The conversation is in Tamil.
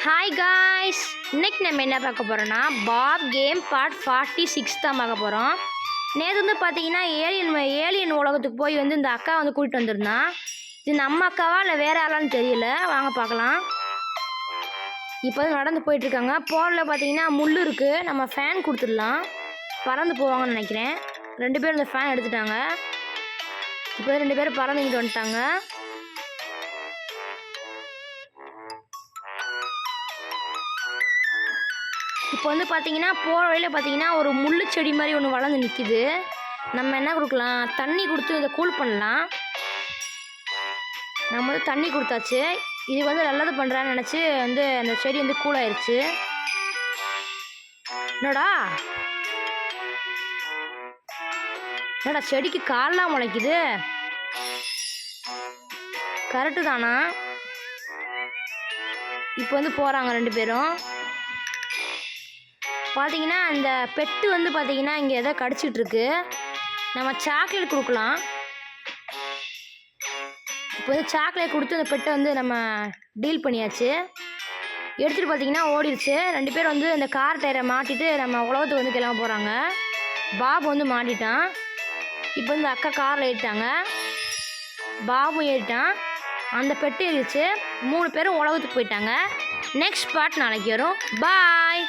ஹாய் காய்ஸ், இன்னைக்கு நம்ம என்ன பார்க்க போகிறோன்னா பாப் கேம் பார்ட் 46 தான் பார்க்க போகிறோம். நேற்று வந்து பார்த்தீங்கன்னா ஏலியன் உலகத்துக்கு போய் வந்து இந்த அக்கா வந்து கூட்டிகிட்டு வந்திருந்தான். இது நம்ம அக்காவா இல்லை வேறு ஆளான்னு தெரியல, வாங்க பார்க்கலாம். இப்போ வந்து நடந்து போயிட்டுருக்காங்க. போனில் பார்த்தீங்கன்னா முள் இருக்குது, நம்ம ஃபேன் கொடுத்துடலாம், பறந்து போவாங்கன்னு நினைக்கிறேன். 2 பேரும் இந்த ஃபேன் எடுத்துட்டாங்க. இப்போ 2 பேரும் பறந்துக்கிட்டு வந்துட்டாங்க. இப்போ வந்து பார்த்தீங்கன்னா போகிற வழியில் பார்த்தீங்கன்னா ஒரு முள்ளு செடி மாதிரி ஒன்று வளர்ந்து நிற்கிது. நம்ம என்ன கொடுக்கலாம், தண்ணி கொடுத்து இதை கூல் பண்ணலாம். நம்ம வந்து தண்ணி கொடுத்தாச்சு. இது வந்து நல்லது பண்ணுறான்னு நினச்சி வந்து அந்த செடி வந்து கூலாயிருச்சு. என்னடா செடிக்கு கால்லாம் முளைக்குது, கரெக்டு தானா? இப்போ வந்து போகிறாங்க 2 பேரும். பார்த்தீங்கன்னா அந்த பெட்டு வந்து பார்த்தீங்கன்னா இங்கே எதோ கடிச்சிட்ருக்கு. நம்ம சாக்லேட் கொடுக்கலாம். இப்போ வந்து சாக்லேட் கொடுத்து அந்த பெட்டை வந்து நம்ம டீல் பண்ணியாச்சு. எடுத்துகிட்டு பார்த்தீங்கன்னா ஓடிடுச்சு. 2 பேர் வந்து அந்த கார் டயரை மாட்டிட்டு நம்ம உலகத்துக்கு வந்து கிளம்ப போகிறாங்க. பாபு வந்து மாட்டிட்டான். இப்போ வந்து அக்கா காரில் ஏறிட்டாங்க, பாபு ஏறிட்டான், அந்த பெட்டு ஏறிச்சு. 3 பேரும் உலகத்துக்கு போயிட்டாங்க. நெக்ஸ்ட் பார்ட் நாளைக்கு வரும். பாய்.